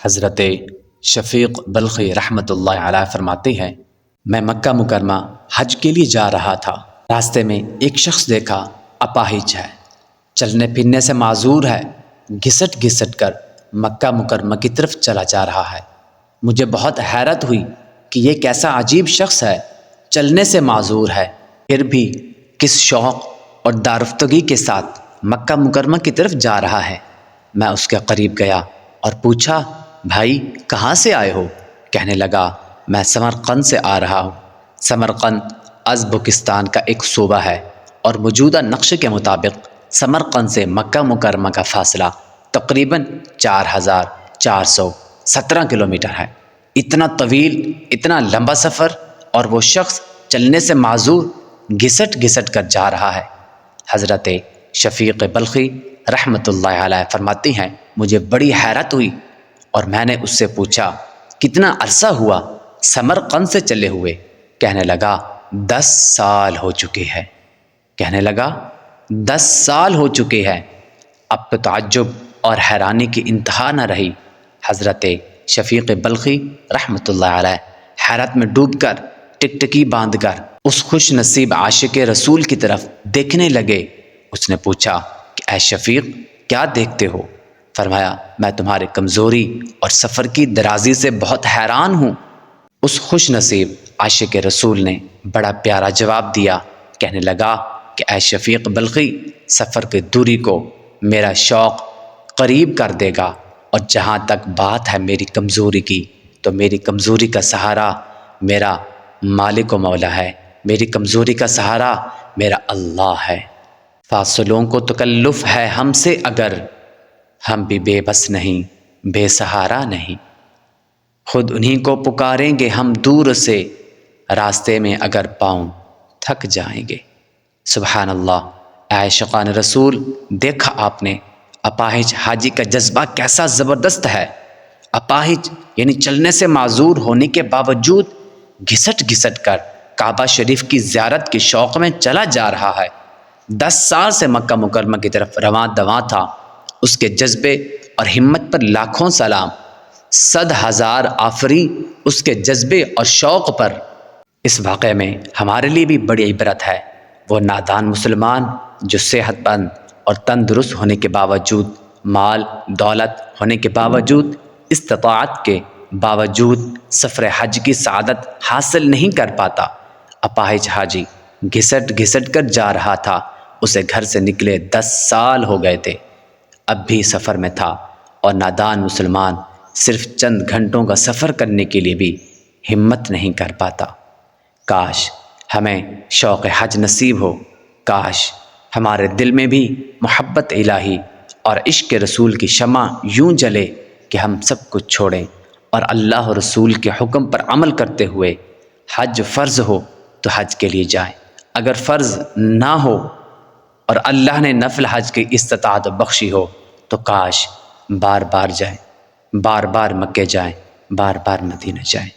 حضرت شفیق بلخی رحمۃ اللہ علیہ فرماتے ہیں، میں مکہ مکرمہ حج کے لیے جا رہا تھا۔ راستے میں ایک شخص دیکھا، اپاہج ہے، چلنے پھرنے سے معذور ہے، گھسٹ گھسٹ کر مکہ مکرمہ کی طرف چلا جا رہا ہے۔ مجھے بہت حیرت ہوئی کہ یہ کیسا عجیب شخص ہے، چلنے سے معذور ہے، پھر بھی کس شوق اور دارفتگی کے ساتھ مکہ مکرمہ کی طرف جا رہا ہے۔ میں اس کے قریب گیا اور پوچھا، بھائی کہاں سے آئے ہو؟ کہنے لگا، میں سمرقند سے آ رہا ہوں۔ سمرقند ازبکستان کا ایک صوبہ ہے اور موجودہ نقشے کے مطابق سمرقند سے مکہ مکرمہ کا فاصلہ تقریباً 4417 کلومیٹر ہے۔ اتنا طویل، اتنا لمبا سفر، اور وہ شخص چلنے سے معذور گھسٹ گھسٹ کر جا رہا ہے۔ حضرت شفیق بلخی رحمۃ اللہ علیہ فرماتی ہیں، مجھے بڑی حیرت ہوئی اور میں نے اس سے پوچھا، کتنا عرصہ ہوا سمرقند سے چلے ہوئے؟ کہنے لگا، 10 سال ہو چکے ہیں۔ کہنے لگا، 10 سال ہو چکے ہیں۔ اب تو تعجب اور حیرانی کی انتہا نہ رہی۔ حضرت شفیق بلخی رحمۃ اللہ علیہ حیرت میں ڈوب کر ٹکٹکی باندھ کر اس خوش نصیب عاشق رسول کی طرف دیکھنے لگے۔ اس نے پوچھا کہ اے شفیق، کیا دیکھتے ہو؟ فرمایا، میں تمہاری کمزوری اور سفر کی درازی سے بہت حیران ہوں۔ اس خوش نصیب عاشق رسول نے بڑا پیارا جواب دیا، کہنے لگا کہ اے شفیق بلخی، سفر کی دوری کو میرا شوق قریب کر دے گا، اور جہاں تک بات ہے میری کمزوری کی، تو میری کمزوری کا سہارا میرا مالک و مولا ہے، میری کمزوری کا سہارا میرا اللہ ہے۔ فاصلوں کو تکلف ہے ہم سے اگر، ہم بھی بے بس نہیں، بے سہارا نہیں۔ خود انہی کو پکاریں گے ہم دور سے، راستے میں اگر پاؤں تھک جائیں گے۔ سبحان اللہ۔ اے عاشقان رسول، دیکھا آپ نے اپاہج حاجی کا جذبہ کیسا زبردست ہے۔ اپاہج یعنی چلنے سے معذور ہونے کے باوجود گھسٹ گھسٹ کر کعبہ شریف کی زیارت کے شوق میں چلا جا رہا ہے۔ 10 سال سے مکہ مکرمہ کی طرف رواں دواں تھا۔ اس کے جذبے اور ہمت پر لاکھوں سلام، 100,000 آفرین اس کے جذبے اور شوق پر۔ اس واقعے میں ہمارے لیے بھی بڑی عبرت ہے۔ وہ نادان مسلمان جو صحت مند اور تندرست ہونے کے باوجود، مال دولت ہونے کے باوجود، استطاعت کے باوجود سفر حج کی سعادت حاصل نہیں کر پاتا۔ اپاہج حاجی گھسٹ گھسٹ کر جا رہا تھا۔ اسے گھر سے نکلے 10 سال ہو گئے تھے، اب بھی سفر میں تھا، اور نادان مسلمان صرف چند گھنٹوں کا سفر کرنے کے لیے بھی ہمت نہیں کر پاتا۔ کاش ہمیں شوق حج نصیب ہو، کاش ہمارے دل میں بھی محبت الہی اور عشق رسول کی شمع یوں جلے کہ ہم سب کچھ چھوڑیں اور اللہ و رسول کے حکم پر عمل کرتے ہوئے، حج فرض ہو تو حج کے لیے جائیں، اگر فرض نہ ہو اور اللہ نے نفل حج کی استطاعت بخشی ہو تو کاش بار بار جائیں، بار بار مکے جائیں، بار بار مدینہ جائیں۔